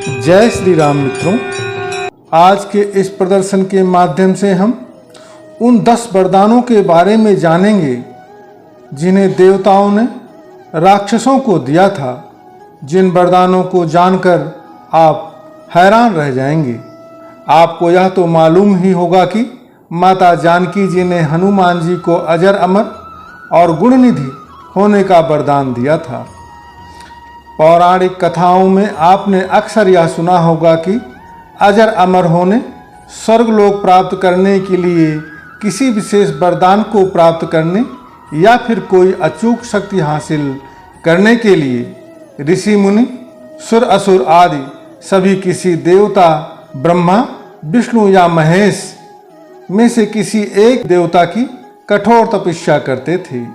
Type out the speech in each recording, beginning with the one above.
जय श्री राम मित्रों, आज के इस प्रदर्शन के माध्यम से हम उन 10 वरदानों के बारे में जानेंगे जिन्हें देवताओं ने राक्षसों को दिया था। जिन वरदानों को जानकर आप हैरान रह जाएंगे। आपको यह तो मालूम ही होगा कि माता जानकी जी ने हनुमान जी को अजर अमर और गुणनिधि होने का वरदान दिया था। पौराणिक कथाओं में आपने अक्सर यह सुना होगा कि अजर अमर होने, स्वर्गलोक प्राप्त करने के लिए, किसी विशेष वरदान को प्राप्त करने या फिर कोई अचूक शक्ति हासिल करने के लिए ऋषि मुनि, सुर असुर आदि सभी किसी देवता ब्रह्मा, विष्णु या महेश में से किसी एक देवता की कठोर तपस्या करते थे।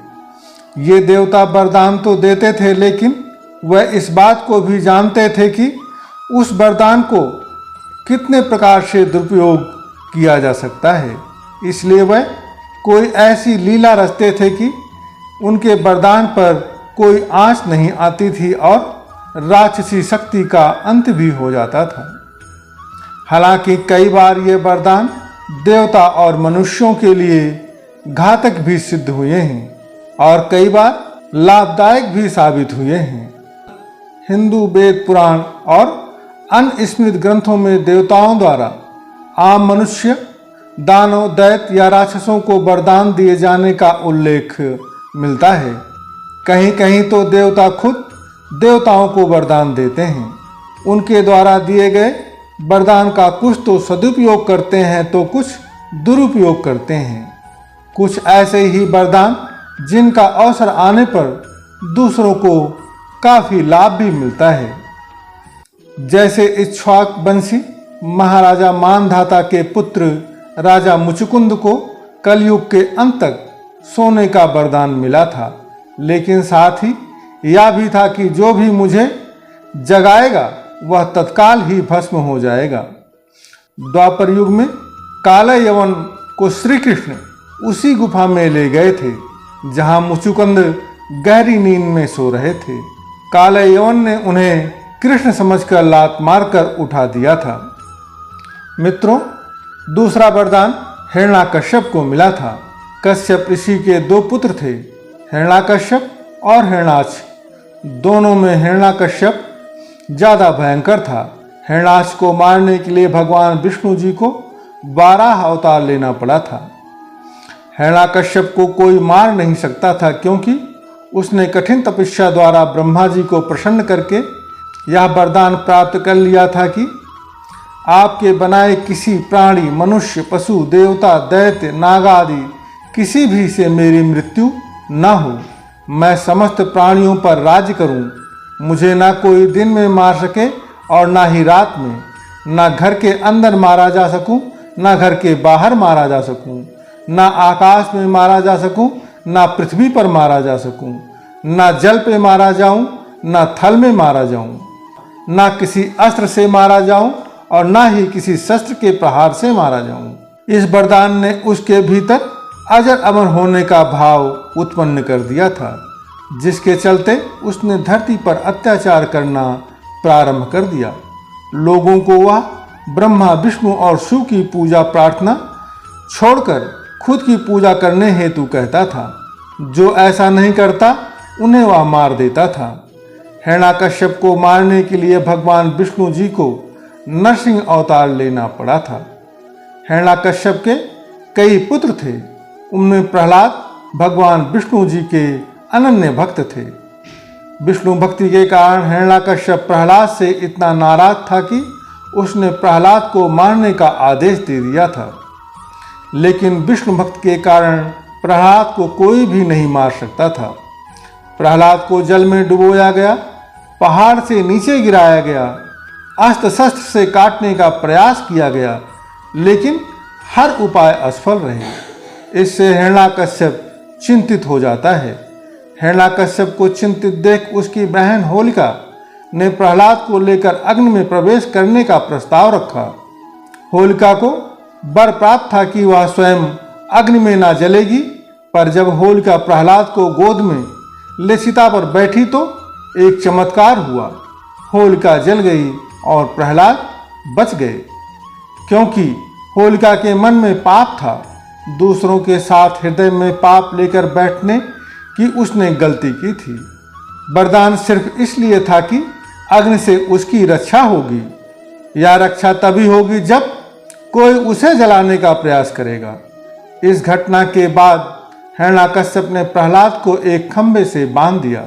ये देवता वरदान तो देते थे, लेकिन वह इस बात को भी जानते थे कि उस वरदान को कितने प्रकार से दुरुपयोग किया जा सकता है। इसलिए वह कोई ऐसी लीला रचते थे कि उनके वरदान पर कोई आँच नहीं आती थी और राक्षसी शक्ति का अंत भी हो जाता था। हालांकि कई बार ये वरदान देवता और मनुष्यों के लिए घातक भी सिद्ध हुए हैं और कई बार लाभदायक भी साबित हुए हैं। हिंदू वेद पुराण और अन्य स्मृत ग्रंथों में देवताओं द्वारा आम मनुष्य, दानव, दैत्य या राक्षसों को वरदान दिए जाने का उल्लेख मिलता है। कहीं कहीं तो देवता खुद देवताओं को वरदान देते हैं। उनके द्वारा दिए गए वरदान का कुछ तो सदुपयोग करते हैं तो कुछ दुरुपयोग करते हैं। कुछ ऐसे ही वरदान जिनका अवसर आने पर दूसरों को काफी लाभ भी मिलता है। जैसे इक्ष्वाक वंशी महाराजा मानधाता के पुत्र राजा मुचुकुंद को कलयुग के अंत तक सोने का वरदान मिला था, लेकिन साथ ही यह भी था कि जो भी मुझे जगाएगा वह तत्काल ही भस्म हो जाएगा। द्वापर युग में काला यवन को श्री कृष्ण उसी गुफा में ले गए थे जहां मुचुकुंद गहरी नींद में सो रहे थे। काला यवन ने उन्हें कृष्ण समझकर लात मारकर उठा दिया था। मित्रों, दूसरा वरदान हिरण्याकश्यप को मिला था। कश्यप ऋषि के 2 पुत्र थे, हिरण्याकश्यप और हिरण्याक्ष। दोनों में हिरण्याकश्यप ज़्यादा भयंकर था। हिरण्याक्ष को मारने के लिए भगवान विष्णु जी को 12 अवतार लेना पड़ा था। हिरण्याकश्यप को कोई मार नहीं सकता था, क्योंकि उसने कठिन तपस्या द्वारा ब्रह्मा जी को प्रसन्न करके यह वरदान प्राप्त कर लिया था कि आपके बनाए किसी प्राणी, मनुष्य, पशु, देवता, दैत्य, नाग आदि किसी भी से मेरी मृत्यु न हो। मैं समस्त प्राणियों पर राज्य करूं। मुझे ना कोई दिन में मार सके और ना ही रात में। ना घर के अंदर मारा जा सकूं, ना घर के बाहर मारा जा सकूं, ना आकाश में मारा जा सकूं, ना पृथ्वी पर मारा जा सकूं, ना जल पे मारा जाऊं, ना थल में मारा जाऊं, ना किसी अस्त्र से मारा जाऊं और ना ही किसी शस्त्र के प्रहार से मारा जाऊं। इस वरदान ने उसके भीतर अजर अमर होने का भाव उत्पन्न कर दिया था, जिसके चलते उसने धरती पर अत्याचार करना प्रारंभ कर दिया। लोगों को वह ब्रह्मा, विष्णु और शिव की पूजा प्रार्थना छोड़कर खुद की पूजा करने हेतु कहता था। जो ऐसा नहीं करता उन्हें वह मार देता था। हिरण्याकश्यप को मारने के लिए भगवान विष्णु जी को नरसिंह अवतार लेना पड़ा था। हिरण्याकश्यप के कई पुत्र थे। उनमें प्रहलाद भगवान विष्णु जी के अनन्य भक्त थे। विष्णु भक्ति के कारण हिरण्याकश्यप प्रहलाद से इतना नाराज था कि उसने प्रहलाद को मारने का आदेश दे दिया था। लेकिन विष्णु भक्त के कारण प्रहलाद को कोई भी नहीं मार सकता था। प्रहलाद को जल में डुबोया गया, पहाड़ से नीचे गिराया गया, अस्त्र शस्त्र से काटने का प्रयास किया गया, लेकिन हर उपाय असफल रहे। इससे हिरण्याकश्यप चिंतित हो जाता है। हिरण्याकश्यप को चिंतित देख उसकी बहन होलिका ने प्रहलाद को लेकर अग्नि में प्रवेश करने का प्रस्ताव रखा। होलिका को वर प्राप्त था कि वह स्वयं अग्नि में ना जलेगी, पर जब होलिका प्रहलाद को गोद में ले चिता पर बैठी तो एक चमत्कार हुआ। होलिका जल गई और प्रहलाद बच गए, क्योंकि होलिका के मन में पाप था। दूसरों के साथ हृदय में पाप लेकर बैठने की उसने गलती की थी। वरदान सिर्फ इसलिए था कि अग्नि से उसकी रक्षा होगी। यह रक्षा तभी होगी जब कोई उसे जलाने का प्रयास करेगा। इस घटना के बाद हिरण्याकश्यप ने प्रहलाद को एक खंभे से बांध दिया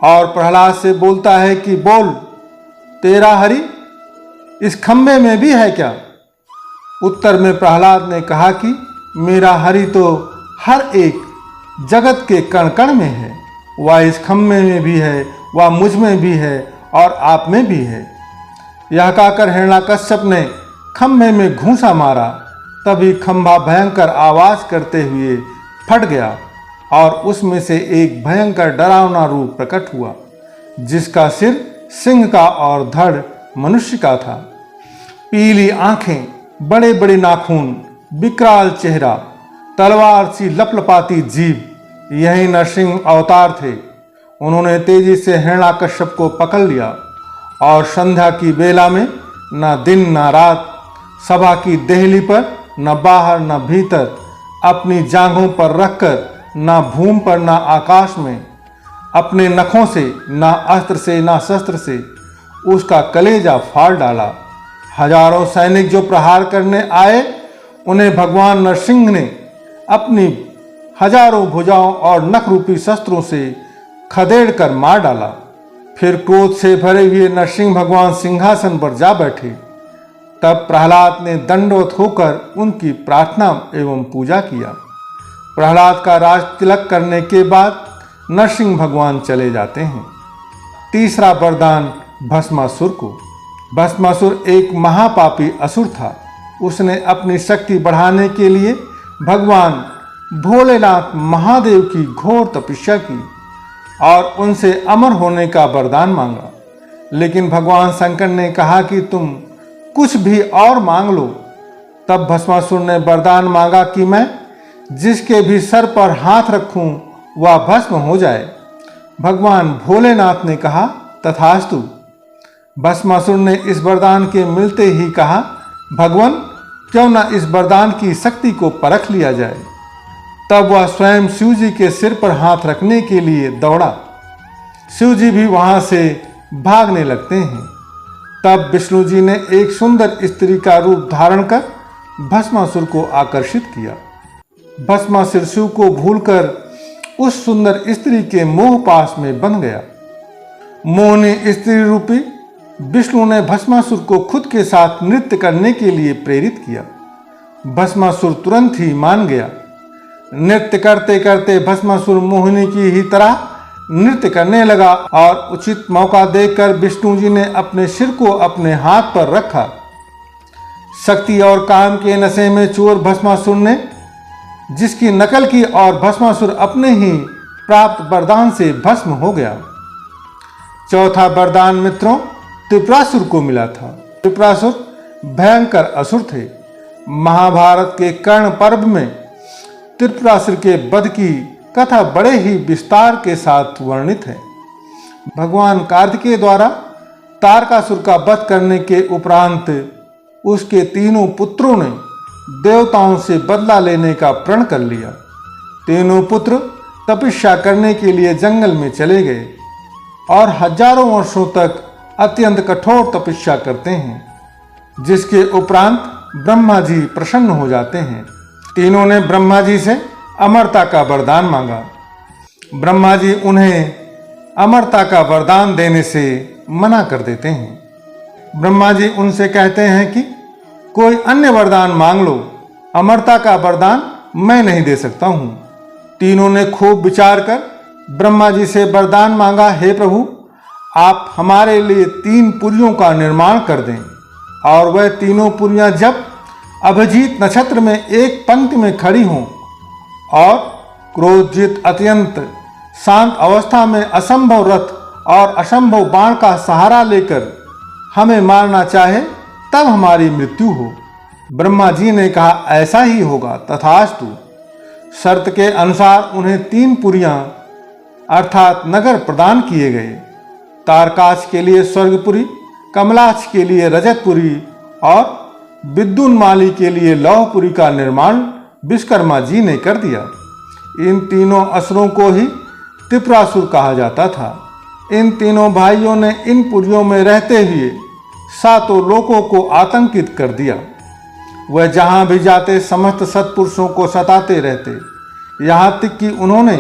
और प्रहलाद से बोलता है कि बोल, तेरा हरि इस खंभे में भी है क्या? उत्तर में प्रहलाद ने कहा कि मेरा हरि तो हर एक जगत के कण कण में है। वह इस खंभे में भी है, वह मुझ में भी है और आप में भी है। यह कहकर हिरण्याकश्यप ने खंभे में घूंसा मारा। तभी खंभा भयंकर आवाज करते हुए फट गया और उसमें से एक भयंकर डरावना रूप प्रकट हुआ, जिसका सिर सिंह का और धड़ मनुष्य का था। पीली आंखें, बड़े बड़े नाखून, विकराल चेहरा, तलवार सी लपलपाती जीभ, यही नरसिंह अवतार थे। उन्होंने तेजी से हिरण्याकश्यप को पकड़ लिया और संध्या की बेला में न दिन न रात, सभा की देहली पर न बाहर न भीतर, अपनी जांघों पर रखकर न भूमि पर न आकाश में, अपने नखों से न अस्त्र से न शस्त्र से उसका कलेजा फाड़ डाला। हजारों सैनिक जो प्रहार करने आए, उन्हें भगवान नरसिंह ने अपनी हजारों भुजाओं और नख रूपी शस्त्रों से खदेड़ कर मार डाला। फिर क्रोध से भरे हुए नरसिंह भगवान सिंहासन पर जा बैठे। तब प्रहलाद ने दंडवत होकर उनकी प्रार्थना एवं पूजा किया। प्रहलाद का राज तिलक करने के बाद नरसिंह भगवान चले जाते हैं। तीसरा वरदान भस्मासुर को। भस्मासुर एक महापापी असुर था। उसने अपनी शक्ति बढ़ाने के लिए भगवान भोलेनाथ महादेव की घोर तपस्या की और उनसे अमर होने का वरदान मांगा। लेकिन भगवान शंकर ने कहा कि तुम कुछ भी और मांग लो। तब भस्मासुर ने वरदान मांगा कि मैं जिसके भी सर पर हाथ रखूं वह भस्म हो जाए। भगवान भोलेनाथ ने कहा तथास्तु। भस्मासुर ने इस वरदान के मिलते ही कहा, भगवान क्यों न इस वरदान की शक्ति को परख लिया जाए। तब वह स्वयं शिव जी के सिर पर हाथ रखने के लिए दौड़ा। शिव जी भी वहां से भागने लगते हैं। तब विष्णु जी ने एक सुंदर स्त्री का रूप धारण कर भस्मासुर को आकर्षित किया। भस्मासुर शिव को भूलकर उस सुंदर स्त्री के मोह पास में बंध गया। मोहनी स्त्री रूपी विष्णु ने भस्मासुर को खुद के साथ नृत्य करने के लिए प्रेरित किया। भस्मासुर तुरंत ही मान गया। नृत्य करते करते भस्मासुर मोहिनी की ही तरह नृत्य करने लगा और उचित मौका देखकर विष्णु जी ने अपने सिर को अपने हाथ पर रखा। शक्ति और काम के नशे में चोर भस्मासुर ने जिसकी नकल की और भस्मासुर अपने ही प्राप्त वरदान से भस्म हो गया। चौथा वरदान मित्रों त्रिपुरासुर को मिला था। त्रिपुरासुर भयंकर असुर थे। महाभारत के कर्ण पर्व में त्रिपुरासुर के वध की कथा बड़े ही विस्तार के साथ वर्णित है। भगवान कार्तिकेय द्वारा तारकासुर का वध करने के उपरांत उसके तीनों पुत्रों ने देवताओं से बदला लेने का प्रण कर लिया। तीनों पुत्र तपस्या करने के लिए जंगल में चले गए और हजारों वर्षों तक अत्यंत कठोर तपस्या करते हैं, जिसके उपरांत ब्रह्मा जी प्रसन्न हो जाते हैं। तीनों ने ब्रह्मा जी से अमरता का वरदान मांगा। ब्रह्मा जी उन्हें अमरता का वरदान देने से मना कर देते हैं। ब्रह्मा जी उनसे कहते हैं कि कोई अन्य वरदान मांग लो, अमरता का वरदान मैं नहीं दे सकता हूं। तीनों ने खूब विचार कर ब्रह्मा जी से वरदान मांगा, हे प्रभु आप हमारे लिए 3 पुरियों का निर्माण कर दें। और वह तीनों पुरियां जब अभिजीत नक्षत्र में एक पंक्ति में खड़ी हों और क्रोधजित अत्यंत शांत अवस्था में असंभव रथ और असंभव बाण का सहारा लेकर हमें मारना चाहे, तब हमारी मृत्यु हो। ब्रह्मा जी ने कहा ऐसा ही होगा, तथास्तु। शर्त के अनुसार उन्हें 3 पुरियां अर्थात नगर प्रदान किए गए। तारकाश के लिए स्वर्गपुरी, कमलाक्ष के लिए रजतपुरी और विद्युन्माली के लिए लौहपुरी का निर्माण विश्वकर्मा जी ने कर दिया। इन तीनों असुरों को ही त्रिपुरासुर कहा जाता था। इन तीनों भाइयों ने इन पुरियों में रहते हुए सातों लोकों को आतंकित कर दिया। वह जहां भी जाते समस्त सत्पुरुषों को सताते रहते, यहाँ तक कि उन्होंने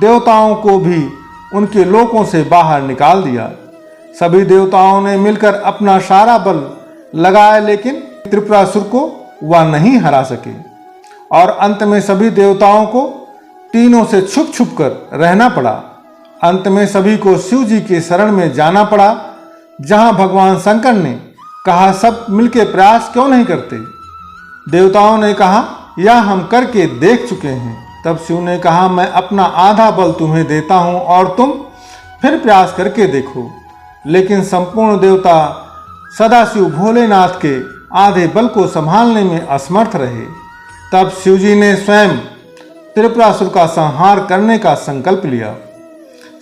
देवताओं को भी उनके लोकों से बाहर निकाल दिया। सभी देवताओं ने मिलकर अपना सारा बल लगाया, लेकिन त्रिपुरासुर को वह नहीं हरा सके और अंत में सभी देवताओं को तीनों से छुप छुप कर रहना पड़ा। अंत में सभी को शिव जी के शरण में जाना पड़ा, जहां भगवान शंकर ने कहा सब मिलकर प्रयास क्यों नहीं करते। देवताओं ने कहा यह हम करके देख चुके हैं। तब शिव ने कहा मैं अपना आधा बल तुम्हें देता हूं और तुम फिर प्रयास करके देखो। लेकिन संपूर्ण देवता सदाशिव भोलेनाथ के आधे बल को संभालने में असमर्थ रहे। तब शिव जी ने स्वयं त्रिपुरासुर का संहार करने का संकल्प लिया।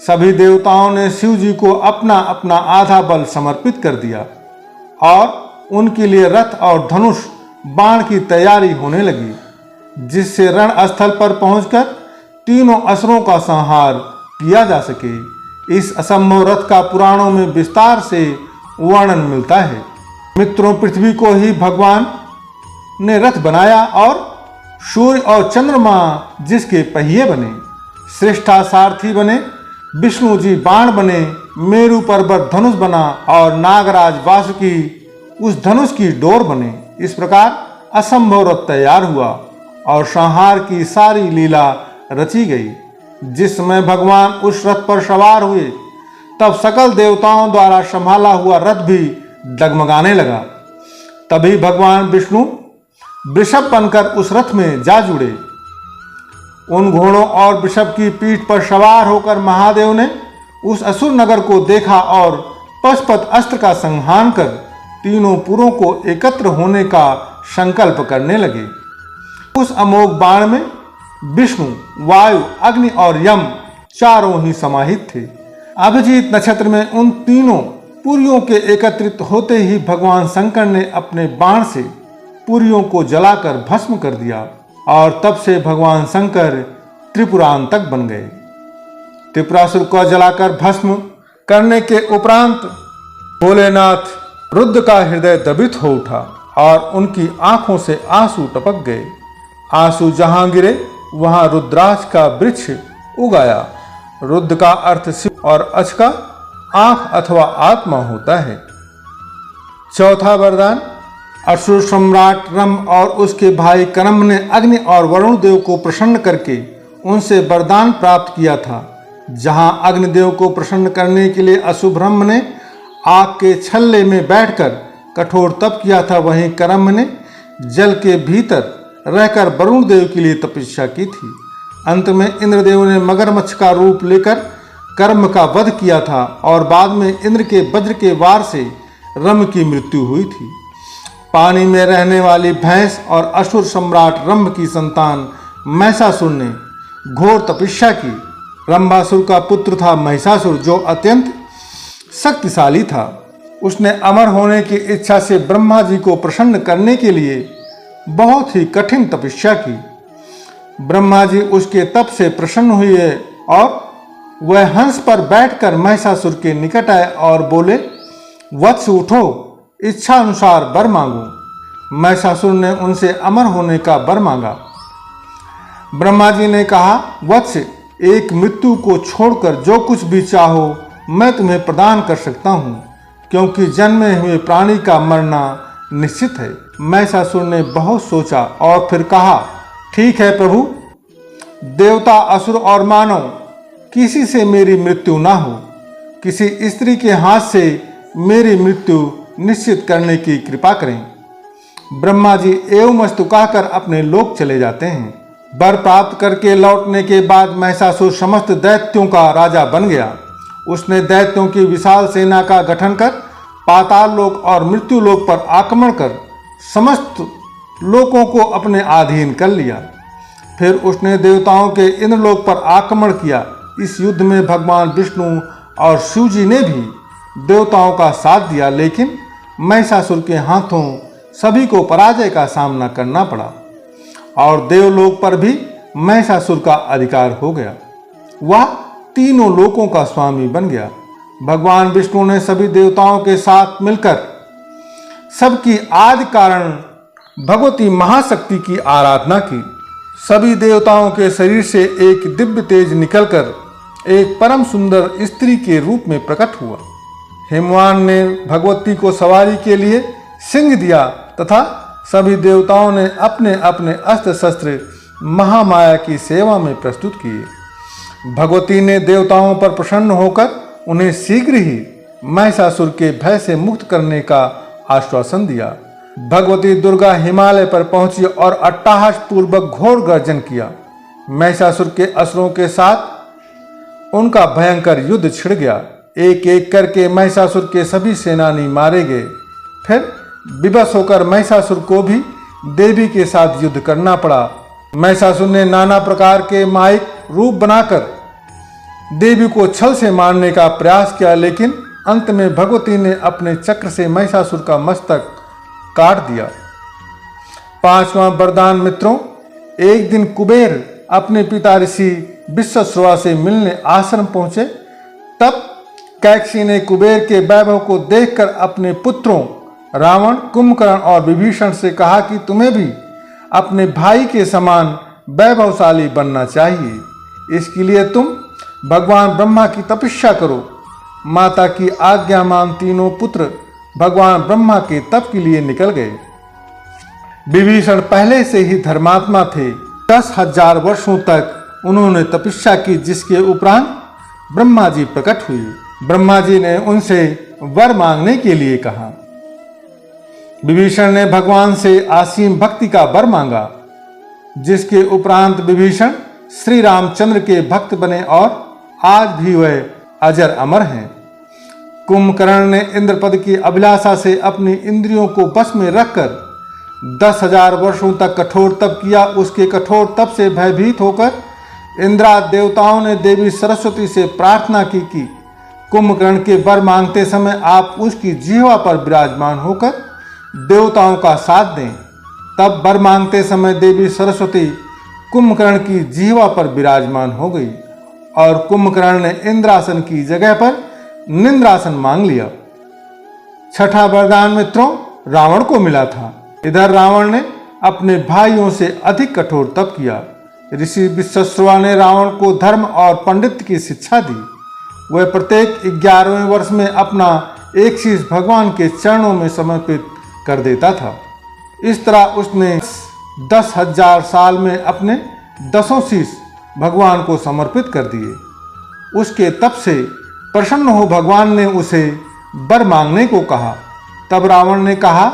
सभी देवताओं ने शिव जी को अपना अपना आधा बल समर्पित कर दिया और उनके लिए रथ और धनुष बाण की तैयारी होने लगी, जिससे रण स्थल पर पहुंचकर तीनों असुरों का संहार किया जा सके। इस असंभव रथ का पुराणों में विस्तार से वर्णन मिलता है। मित्रों, पृथ्वी को ही भगवान ने रथ बनाया और सूर्य और चंद्रमा जिसके पहिए बने, श्रेष्ठा सारथी बने, विष्णु जी बाण बने, मेरु पर्वत धनुष बना और नागराज वासुकी उस धनुष की डोर बने। इस प्रकार असंभव रथ तैयार हुआ और संहार की सारी लीला रची गई। जिस समय भगवान उस रथ पर सवार हुए, तब सकल देवताओं द्वारा संभाला हुआ रथ भी डगमगाने लगा। तभी भगवान विष्णु वृषभ बनकर उस रथ में जा जुड़े। उन घोड़ों और वृषभ की पीठ पर सवार होकर महादेव ने उस असुर नगर को देखा और पशुपत अस्त्र का संहार कर तीनों पुरों को एकत्र होने का संकल्प करने लगे। उस अमोघ बाण में विष्णु, वायु, अग्नि और यम चारों ही समाहित थे। अभिजीत नक्षत्र में उन तीनों पुरियों के एकत्रित होते ही भगवान शंकर ने अपने बाण से पुरियों को जलाकर भस्म कर दिया और तब से भगवान शंकर त्रिपुरांतक बन गए। त्रिपुरासुर को जलाकर भस्म करने के उपरांत भोलेनाथ रुद्र का हृदय दबित हो उठा और उनकी आंखों से आंसू टपक गए। आंसू जहां गिरे वहां रुद्राक्ष का वृक्ष उगाया। रुद्र का अर्थ शिव और अक्ष का आंख अथवा आत्मा होता है। चौथा वरदान, असुर सम्राट रम और उसके भाई करम ने अग्नि और वरुण देव को प्रसन्न करके उनसे वरदान प्राप्त किया था। जहां अग्निदेव को प्रसन्न करने के लिए अशुभ्रम ने आग के छल्ले में बैठकर कठोर तप किया था, वहीं करम ने जल के भीतर रहकर वरुण देव के लिए तपस्या की थी। अंत में इंद्रदेव ने मगरमच्छ का रूप लेकर कर्म का वध किया था और बाद में इंद्र के वज्र के वार से रम की मृत्यु हुई थी। पानी में रहने वाली भैंस और असुर सम्राट रंभ की संतान महिषासुर ने घोर तपस्या की। रंभासुर का पुत्र था महिषासुर, जो अत्यंत शक्तिशाली था। उसने अमर होने की इच्छा से ब्रह्मा जी को प्रसन्न करने के लिए बहुत ही कठिन तपस्या की। ब्रह्मा जी उसके तप से प्रसन्न हुए और वह हंस पर बैठकर महिषासुर के निकट आए और बोले, वत्स उठो, इच्छा अनुसार वर मांगो। महिषासुर ने उनसे अमर होने का वर मांगा। ब्रह्मा जी ने कहा, वत्स, एक मृत्यु को छोड़कर जो कुछ भी चाहो मैं तुम्हें प्रदान कर सकता हूँ, क्योंकि जन्मे हुए प्राणी का मरना निश्चित है। महिषासुर ने बहुत सोचा और फिर कहा, ठीक है प्रभु, देवता, असुर और मानव किसी से मेरी मृत्यु ना हो। किसी स्त्री के हाथ से मेरी मृत्यु निश्चित करने की कृपा करें। ब्रह्मा जी एवमस्तु कहकर अपने लोक चले जाते हैं। वर प्राप्त करके लौटने के बाद महिषासुर समस्त दैत्यों का राजा बन गया। उसने दैत्यों की विशाल सेना का गठन कर पाताल लोक और मृत्यु लोक पर आक्रमण कर समस्त लोकों को अपने अधीन कर लिया। फिर उसने देवताओं के इंद्रलोक पर आक्रमण किया। इस युद्ध में भगवान विष्णु और शिव जी ने भी देवताओं का साथ दिया, लेकिन महिषासुर के हाथों सभी को पराजय का सामना करना पड़ा और देवलोक पर भी महिषासुर का अधिकार हो गया। वह तीनों लोकों का स्वामी बन गया। भगवान विष्णु ने सभी देवताओं के साथ मिलकर सबकी आदि कारण भगवती महाशक्ति की आराधना की। सभी देवताओं के शरीर से एक दिव्य तेज निकलकर एक परम सुंदर स्त्री के रूप में प्रकट हुआ। हिमवान ने भगवती को सवारी के लिए सिंह दिया तथा सभी देवताओं ने अपने अपने अस्त्र शस्त्र महामाया की सेवा में प्रस्तुत किए। भगवती ने देवताओं पर प्रसन्न होकर उन्हें शीघ्र ही महिषासुर के भय से मुक्त करने का आश्वासन दिया। भगवती दुर्गा हिमालय पर पहुंची और अट्टहास पूर्वक घोर गर्जन किया। महिषासुर के असुरों के साथ उनका भयंकर युद्ध छिड़ गया। एक एक करके महिषासुर के सभी सेनानी मारे गए। फिर विवश होकर महिषासुर को भी देवी के साथ युद्ध करना पड़ा। महिषासुर ने नाना प्रकार के मायिक रूप बनाकर देवी को छल से मारने का प्रयास किया, लेकिन अंत में भगवती ने अपने चक्र से महिषासुर का मस्तक काट दिया। पांचवां वरदान मित्रों, एक दिन कुबेर अपने पिता ऋषि विश्वश्रवा से मिलने आश्रम पहुंचे। तब कैकसी ने कुबेर के वैभव को देखकर अपने पुत्रों रावण, कुंभकर्ण और विभीषण से कहा कि तुम्हें भी अपने भाई के समान वैभवशाली बनना चाहिए। इसके लिए तुम भगवान ब्रह्मा की तपस्या करो। माता की आज्ञा मान तीनों पुत्र भगवान ब्रह्मा के तप के लिए निकल गए। विभीषण पहले से ही धर्मात्मा थे। 10,000 वर्षों तक उन्होंने तपस्या की, जिसके उपरांत ब्रह्मा जी प्रकट हुए। ब्रह्मा जी ने उनसे वर मांगने के लिए कहा। विभीषण ने भगवान से असीम भक्ति का वर मांगा, जिसके उपरांत विभीषण श्री रामचंद्र के भक्त बने और आज भी वह अजर अमर हैं। कुंभकर्ण ने इंद्रपद की अभिलाषा से अपनी इंद्रियों को बस में रखकर 10,000 वर्षों तक कठोर तप किया। उसके कठोर तप से भयभीत होकर इंद्रादि देवताओं ने देवी सरस्वती से प्रार्थना की कि कुंभकर्ण के वर मांगते समय आप उसकी जिह्वा पर विराजमान होकर देवताओं का साथ दें। तब वर मांगते समय देवी सरस्वती कुंभकर्ण की जिह्वा पर विराजमान हो गई और कुंभकर्ण ने इंद्रासन की जगह पर निंद्रासन मांग लिया। छठा वरदान मित्रों रावण को मिला था। इधर रावण ने अपने भाइयों से अधिक कठोर तप किया। ऋषि विश्वश्रवा ने रावण को धर्म और पंडित की शिक्षा दी। वह प्रत्येक 11वें वर्ष में अपना एक शीश भगवान के चरणों में समर्पित कर देता था। इस तरह उसने 10,000 साल में अपने 10 शीश भगवान को समर्पित कर दिए। उसके तप से प्रसन्न हो भगवान ने उसे वर मांगने को कहा। तब रावण ने कहा,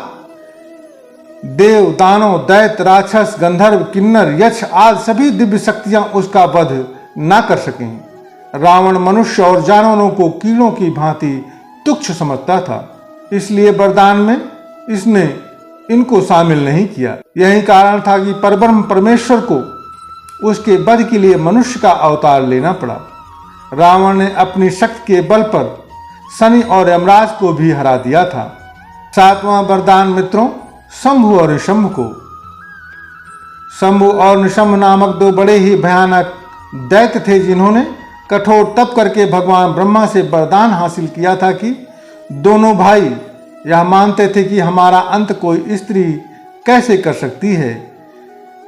देव, दानव, दैत्य, राक्षस, गंधर्व, किन्नर, यक्ष आदि सभी दिव्य शक्तियां उसका वध ना कर सकें। रावण मनुष्य और जानवरों को कीड़ों की भांति तुच्छ समझता था, इसलिए वरदान में इसने इनको शामिल नहीं किया। यही कारण था कि परब्रह्म परमेश्वर को उसके वध के लिए मनुष्य का अवतार लेना पड़ा। रावण ने अपनी शक्ति के बल पर शनि और यमराज को भी हरा दिया था। सातवां वरदान मित्रों, शंभु और निशंभ को। शंभु और निशंभ नामक दो बड़े ही भयानक दैत्य थे, जिन्होंने कठोर तप करके भगवान ब्रह्मा से वरदान हासिल किया था कि दोनों भाई यह मानते थे कि हमारा अंत कोई स्त्री कैसे कर सकती है,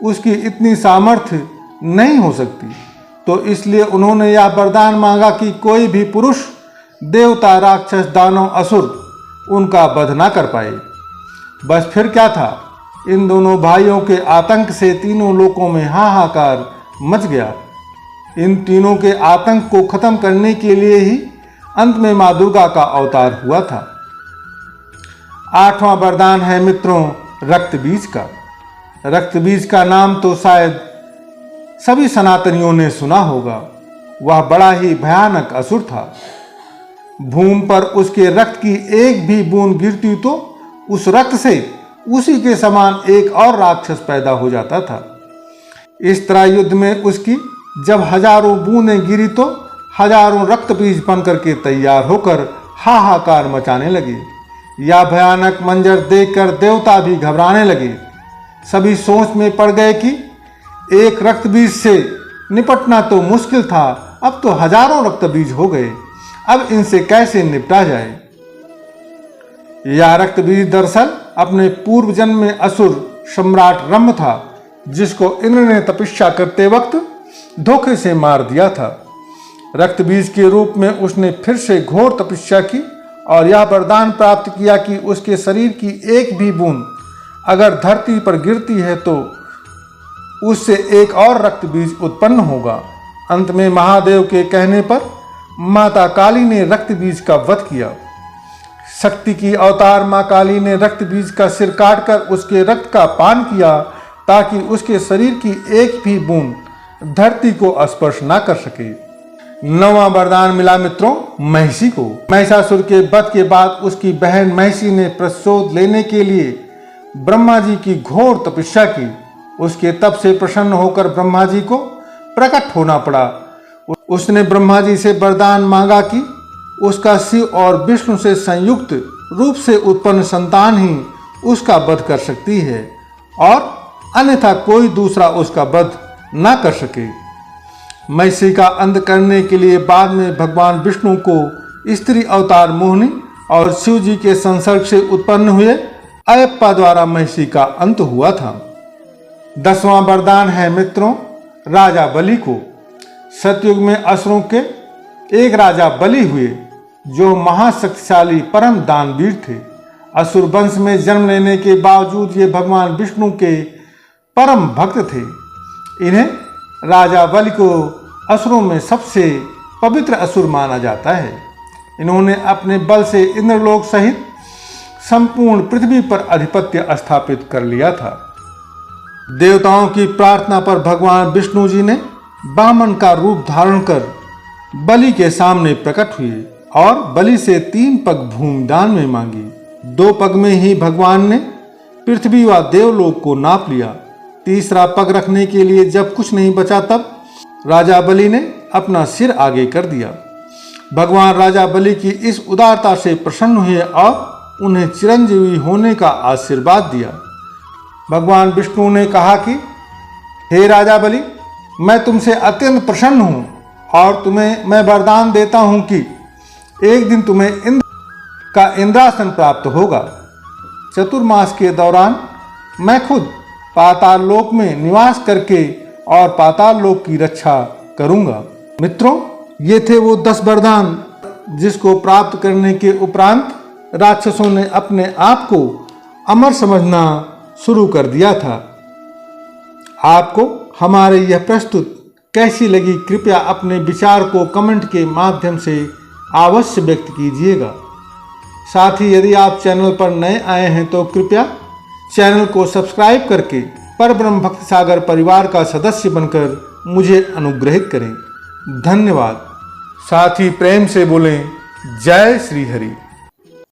उसकी इतनी सामर्थ्य नहीं हो सकती। तो इसलिए उन्होंने यह वरदान मांगा कि कोई भी पुरुष, देवता, राक्षस, दानव, असुर उनका वध ना कर पाए। बस फिर क्या था, इन दोनों भाइयों के आतंक से तीनों लोकों में हाहाकार मच गया। इन तीनों के आतंक को खत्म करने के लिए ही अंत में मां दुर्गा का अवतार हुआ था। आठवां वरदान है मित्रों रक्त बीज का। रक्त बीज का नाम तो शायद सभी सनातनियों ने सुना होगा। वह बड़ा ही भयानक असुर था। भूमि पर उसके रक्त की एक भी बूंद गिरती तो उस रक्त से उसी के समान एक और राक्षस पैदा हो जाता था। इस तरह युद्ध में उसकी जब हजारों बूंदें गिरी तो हजारों रक्त बीज बन करके तैयार होकर हाहाकार मचाने लगे। यह भयानक मंजर देखकर देवता भी घबराने लगे। सभी सोच में पड़ गए कि एक रक्तबीज से निपटना तो मुश्किल था, अब तो हजारों रक्तबीज हो गए, अब इनसे कैसे निपटा जाए। यह रक्तबीज दरअसल अपने पूर्व जन्म में असुर सम्राट रंभ था, जिसको इंद्र ने तपस्या करते वक्त धोखे से मार दिया था। रक्तबीज के रूप में उसने फिर से घोर तपस्या की और यह वरदान प्राप्त किया कि उसके शरीर की एक भी बूंद अगर धरती पर गिरती है तो उससे एक और रक्तबीज उत्पन्न होगा। अंत में महादेव के कहने पर माता काली ने रक्तबीज का वध किया। शक्ति की अवतार मां काली ने रक्तबीज का सिर काटकर उसके रक्त का पान किया, ताकि उसके शरीर की एक भी बूंद धरती को स्पर्श ना कर सके। नौवां वरदान मिला मित्रों महिषी को। महिषासुर के वध के बाद उसकी बहन महिषी ने प्रतिशोध लेने के लिए ब्रह्मा जी की घोर तपस्या की। उसके तप से प्रसन्न होकर ब्रह्मा जी को प्रकट होना पड़ा। उसने ब्रह्मा जी से वरदान मांगा कि उसका शिव और विष्णु से संयुक्त रूप से उत्पन्न संतान ही उसका वध कर सकती है और अन्यथा कोई दूसरा उसका वध न कर सके। महिषी का अंत करने के लिए बाद में भगवान विष्णु को स्त्री अवतार मोहिनी और शिव जी के संसर्ग से उत्पन्न हुए अयप्पा द्वारा महिषी का अंत हुआ था। 10वां वरदान है मित्रों राजा बलि को। सतयुग में असुरों के एक राजा बलि हुए, जो महाशक्तिशाली परम दानवीर थे। असुर वंश में जन्म लेने के बावजूद ये भगवान विष्णु के परम भक्त थे। इन्हें राजा बलि को असुरों में सबसे पवित्र असुर माना जाता है। इन्होंने अपने बल से इंद्रलोक सहित संपूर्ण पृथ्वी पर आधिपत्य स्थापित कर लिया था। देवताओं की प्रार्थना पर भगवान विष्णु जी ने वामन का रूप धारण कर बलि के सामने प्रकट हुए और बलि से 3 पग भूमि दान में मांगी। 2 पग में ही भगवान ने पृथ्वी व देवलोक को नाप लिया। तीसरा पग रखने के लिए जब कुछ नहीं बचा तब राजा बलि ने अपना सिर आगे कर दिया। भगवान राजा बलि की इस उदारता से प्रसन्न हुए और उन्हें चिरंजीवी होने का आशीर्वाद दिया। भगवान विष्णु ने कहा कि हे राजा बलि, मैं तुमसे अत्यंत प्रसन्न हूँ और तुम्हें मैं वरदान देता हूँ कि एक दिन तुम्हें इंद्र का इंद्रासन प्राप्त होगा। चतुर्मास के दौरान मैं खुद पाताल लोक में निवास करके और पाताल लोक की रक्षा करूंगा। मित्रों, ये थे वो 10 वरदान जिसको प्राप्त करने के उपरांत राक्षसों ने अपने आप को अमर समझना शुरू कर दिया था। आपको हमारे यह प्रस्तुत कैसी लगी, कृपया अपने विचार को कमेंट के माध्यम से अवश्य व्यक्त कीजिएगा। साथ ही यदि आप चैनल पर नए आए हैं तो कृपया चैनल को सब्सक्राइब करके परब्रह्म भक्त सागर परिवार का सदस्य बनकर मुझे अनुग्रहित करें। धन्यवाद। साथ ही प्रेम से बोलें जय श्री हरि।